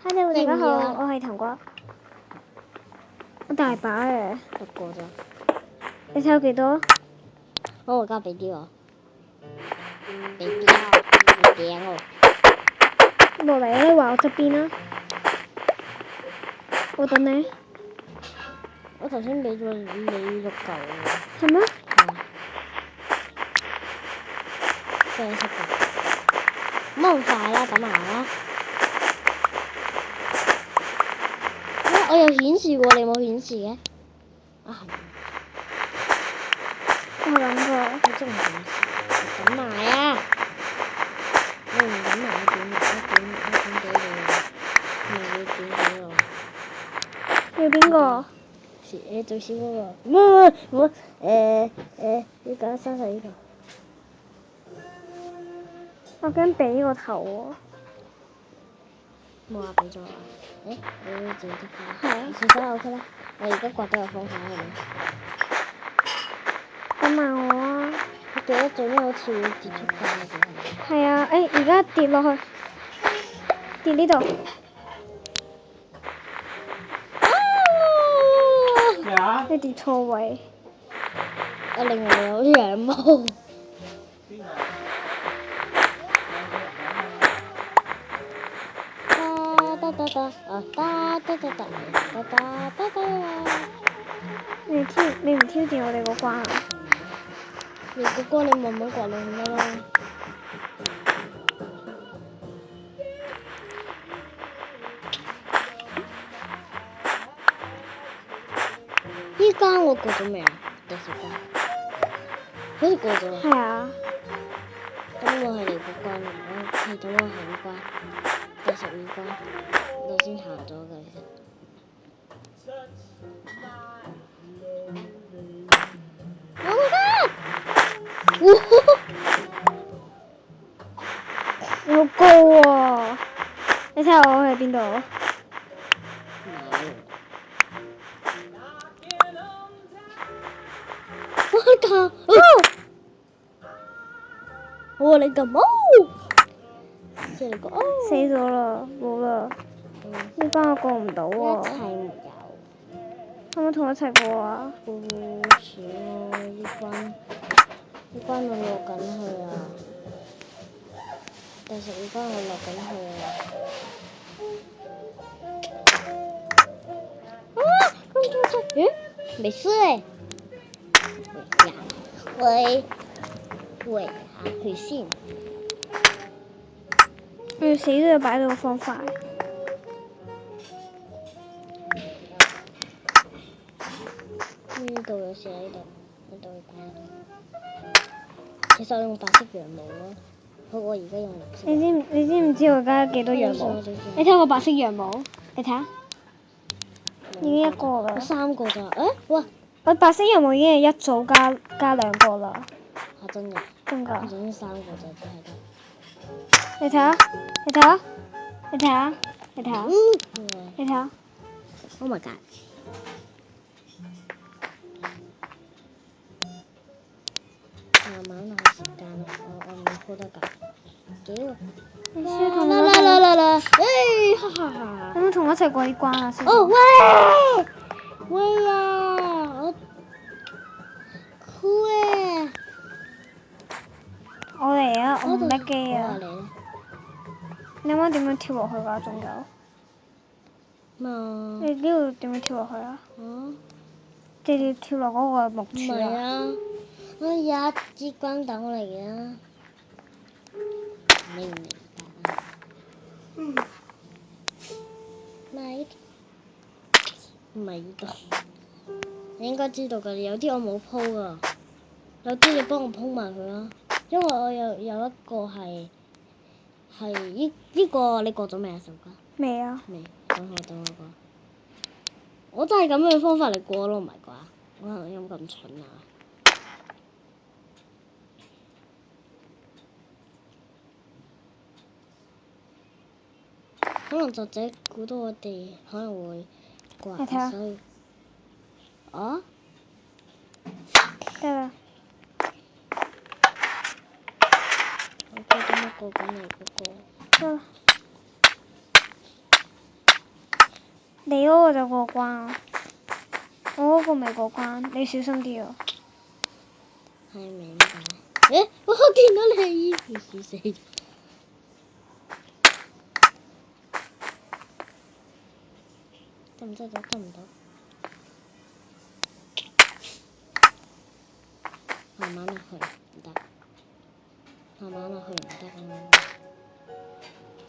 Hello，大家好，我係糖果。我大把嘅。6個咋？你睇有幾多？我而家俾啲我，俾啲我，俾啲我。落嚟啦，你話我側邊啦。我等你。我頭先俾咗你6嚿喎。係咩？係啊。啡色嘅。咁快啦，等埋我啦。我有顯示喎，你冇顯示嘅？啊係。我諗過。我真係顯示。等埋啊！你唔等埋，我點俾你啊？你點俾我？要邊個？最少嗰個。唔要揀生細呢個。我驚俾個頭喎。冇話俾咗我。你自己得㗎。係啊。其實 OK 啦，我而家刮到個方向係咪？等埋我啊！我記得最尾好似會結束翻嘅。係啊，而家跌落去，跌呢度。咩啊？你跌錯位。我令我有羊毛。邊個？你唔挑戰我哋個關啊？你個關你慢慢刮落去得啦。依關我過咗未啊？第10關。好似過咗啦。係啊。咁我係嚟個關，我睇到我係呢關，第12關，我先行咗嘅其實。Oh my god！好高喎！你睇下我喺邊度？我靠！我你咁即係你個死咗啦，冇啦！呢關我過唔到喎。一齊沒有。可唔可以同我一齊過啊？好少啊！呢關我落緊去啊！第12關我落緊去啊！咦？沒事誒。喂，回信。死都要擺到個方塊。呢度有寫呢度要擺喺度。其實我用白色羊毛咯，好過而家用綠色。你知唔知我而家幾多羊毛？你睇我白色羊毛，你睇下，已經一個啦。我3個咋？哇！我白色羊毛已經係一組加2個啦。嚇真㗎？真㗎。我總之3個就只係得。你睇下，你睇下，你睇下，你睇下，你睇下。Oh my god！慢慢攞時間啦，我唔拖得㗎。你先同啦！哈哈哈！可唔可以同我一齊過呢關啊？哦喂啊！我酷誒！我嚟啊！我唔叻機啊！嚟啦！你啱啱點樣跳落去㗎？仲有？你呢度點樣跳落去啊？直接跳落嗰個木柱啊？唔係啊！我有一支軍等我嚟嘅。你唔明白啊？唔係呢度。你應該知道㗎，有啲我冇鋪㗎，有啲你幫我鋪埋佢啦。因為我有一個係呢個，你過咗未啊？首歌？未啊。未。等我過。我真係咁樣嘅方法嚟過咯，唔係啩？我係咪有咁蠢啊？可能作者估到我哋可能會過，所以啊？得啦。我記得乜過緊嚟嗰個。得啦。你嗰個就過關，我嗰個未過關，你小心啲啊！係明白。誒，我見到你，笑死咗。得唔得？得唔到？慢慢落去，唔得。慢慢落去唔得啊！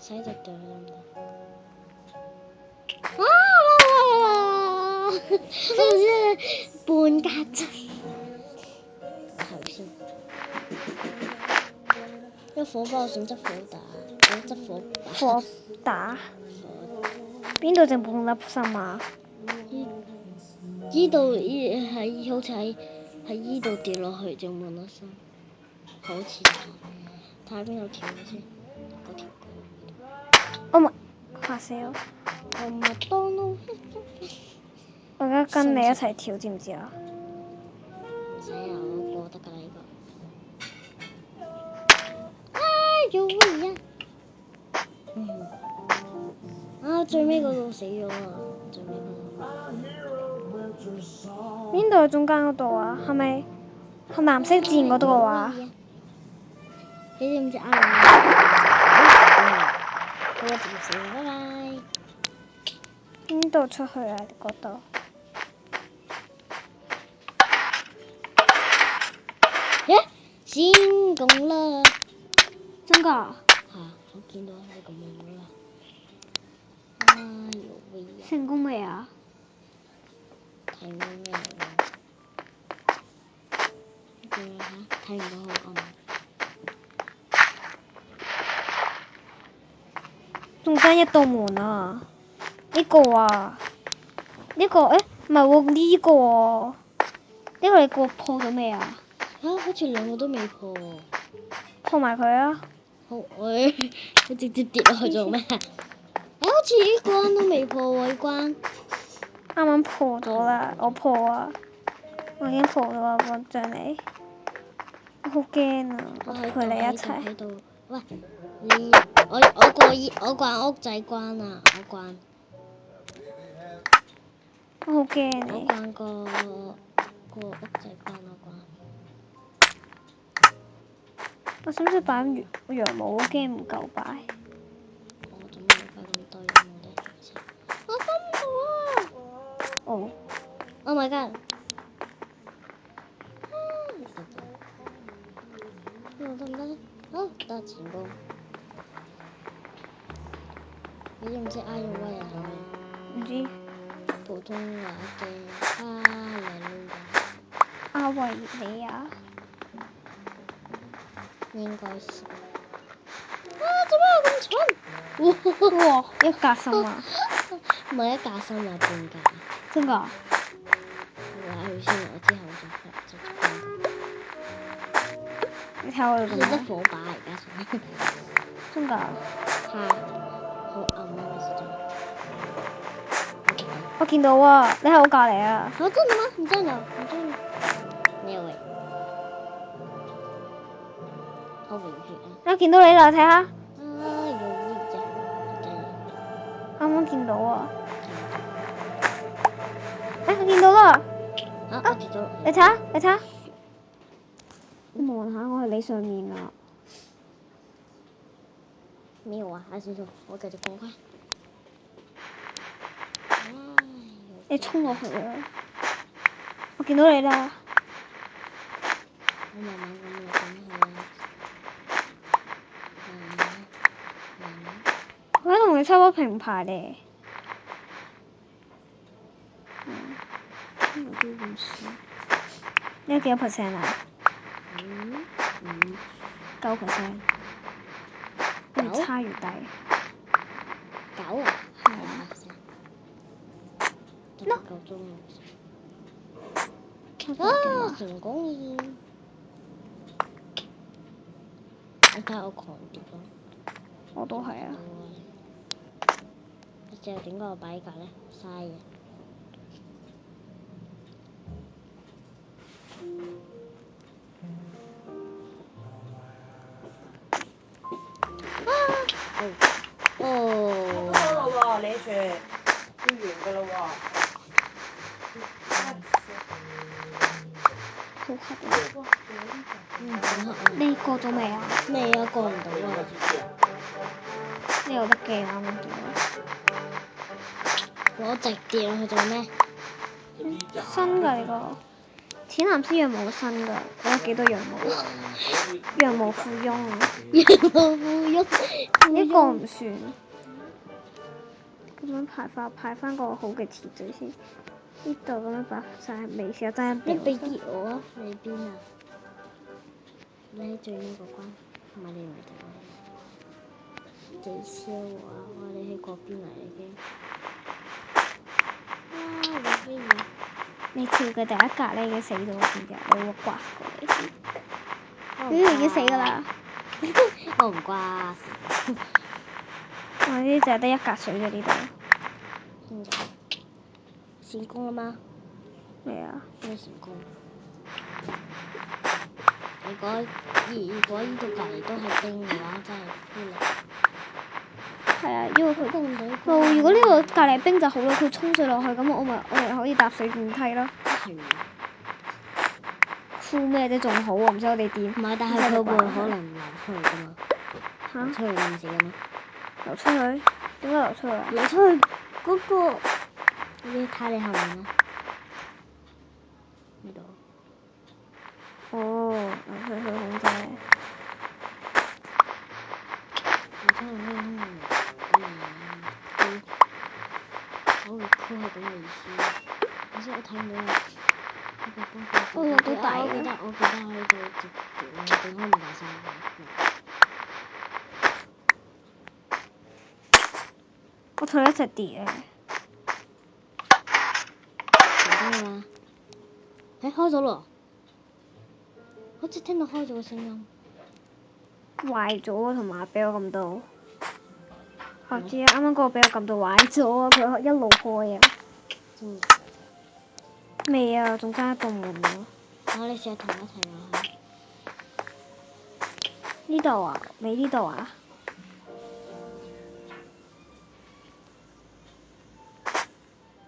使隻腳得唔得？啊！半格仔。頭先。一火把我想執火打，我執火把。火打。邊度整半粒心啊？依度係好似喺依度跌落去整半粒心，好似睇下邊度跳先，嗰條歌。我咪嚇死我！我麥當勞。我而家跟你一齊跳，知唔知啊？唔使啊，我過得㗎啦呢個。做乜啊？最尾嗰度死咗啊！最尾嗰度。邊度係中間嗰度啊？係咪藍色箭嗰度啊？你知唔知啊？我直接死啦！拜拜。邊度出去啊？嗰度。成功啦！真㗎？嚇！我見到係咁樣啦。哎呦喂！成功未啊？睇唔到咩嚟㗎？睇唔到好暗。仲爭一道門啊！呢個啊，呢個誒唔係喎，呢個喎，呢個你過破咗未啊？好似兩個都未破。破埋佢啊！好，你直接跌落去做咩？好似呢關都未破喎，呢關。啱啱破咗啦，我破啊！我已經破咗啦，我將你。我好驚啊！我陪你一齊。喺度。喂，我關屋仔關啊！我關。我好驚我你。關個屋仔關我關。我使唔使擺羊毛？我驚唔夠擺。我做咩擺咁多羊毛咧？我分唔到啊！哦。Oh my god！得唔得咧？好，得成功。你知唔知阿勇威係咩？唔知。普通話嘅哈利路亞。阿維尼亞。應該是。做咩我咁蠢？哇！一格心啊！唔係一格心啊，半格。真㗎？我話佢先，我之後就半格。你睇我哋咁得火把而家上。真㗎？係。好暗啊！嗰時仲。我見到啊！你喺我隔離啊！真的嗎？你在哪？你在哪？沒有誒。好遠啊！我見到你啦，睇下。有意啫，真係。啱啱見到啊！我見到啦！我跌咗落去。你睇下，你睇下。望下我喺你上面啊！沒有啊，還是說我繼續過關。你衝落去啊！我見到你啦。我慢慢咁落緊去啊。慢慢。我喺同你差唔多平排咧。我都唔知。你有幾多 percent 啊？9%。越差越低。9啊？係啊。都唔夠鐘啊！成功！你睇下我狂跌咯。我都係啊。之後點解我擺呢格咧？嘥嘅。哦。好咯喎，你住。要完㗎啦喎。好黑啊！好黑啊！你過咗未啊？未啊，過唔到啊！你有得記啊？我見我直跌落去做咩？到新㗎呢個。淺藍色羊毛新㗎，我有幾多羊毛？羊毛富翁啊！羊毛富翁，呢個唔算。咁樣排翻個好嘅次序先。呢度咁樣擺晒微笑真係你俾啲我啊！你邊啊？你喺最呢個關，唔係你唔係最燒啊！哇！你喺嗰邊嚟已經。啊！你飛嘢！你跳嘅第一格咧已經死到邊嘅，你會刮過嚟先。已經死㗎啦！我唔刮。我呢就係得一格水嘅呢度。點解？成功啦嗎？咩啊？咩成功？如果呢度隔離都係冰嘅話，真係歡樂。係啊，因為佢凍到。如果呢個隔離冰就好啦，佢沖水落去咁，我咪可以搭水電梯咯。係唔酷咩啫？仲好啊，唔使我哋電。係，但係佢會可能流出去㗎嘛？嚇？流出去你唔死㗎嘛？流出去？點解流出去啊？流出去嗰個，你睇你後面啦。呢度。哦，流出去控制。流出去可以空嘅。好，佢係咁嘅意思。可惜我睇唔到啊。我落到底啊！我記得喺度直接整開唔大晒嘅。我同你一齊跌啊！成功啦！誒，開咗咯！好似聽到開咗個聲音。壞咗啊，同埋俾我撳到。我知啊，啱啱嗰個俾我撳到壞咗啊！佢一路開啊。嗯。未啊，仲爭一道門啊！你試下同我一齊玩下。呢度啊？你呢度啊？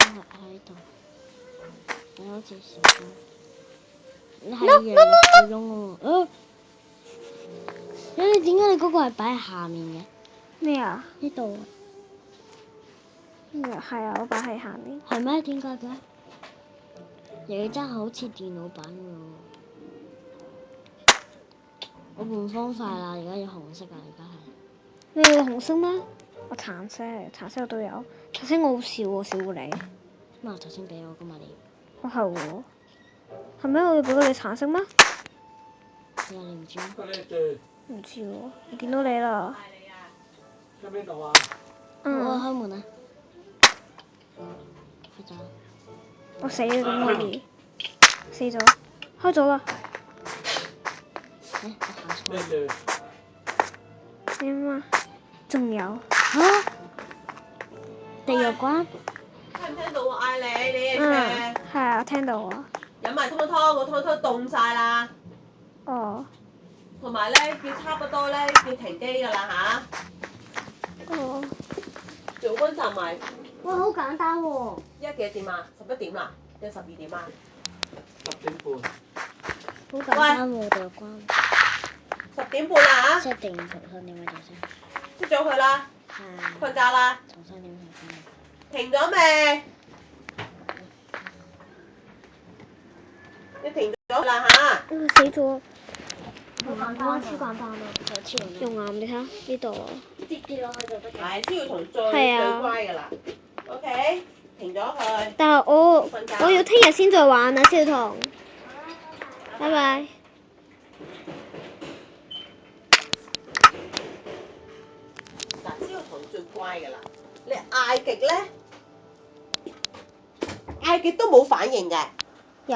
我喺度。你好似成功。你係羊毛富翁喎。你點解你嗰個係擺喺下面嘅？咩啊？呢度。係啊，我擺喺下面。係咩？點解嘅？你真係好似電腦版嘅喎。我換方塊啦，而家要紅色啊！而家係。你要紅色咩？我橙色我都有。橙色我好少喎，少過你。乜我頭先俾我㗎嘛你？我係喎。係咩？我要俾過你橙色咩？係啊，你唔知咩？唔知喎，我見到你啦。喺邊度啊？我開門啊！開咗。我死啦！咁可以死咗，開咗啦。我行錯。點啊？仲有。嚇！地獄關。聽唔聽到我嗌你？你嘅係啊，我聽到啊。飲埋湯湯，個湯湯凍晒啦。哦。同埋咧，叫差不多咧，叫停機㗎啦吓？哦。做溫習埋。哇！好簡單喎。依家幾多點啊？11點啦，定12點啊？10點半。好簡單喎，地獄關。10點半啦嚇。 set 定重新點樣做先？熄咗佢啦。係。瞓覺啦。重新點重新。停咗未？你停咗啦吓？死咗。好簡單，超簡單啊！就超簡單。用啊！你睇下呢度啊。跌落去就得㗎。係，超要同最係啊最乖㗎啦。OK，停咗佢。但係我要聽日先再玩啊，小彤。拜拜。嗱，超同最乖㗎啦。你嗌極咧，嗌極都冇反應嘅。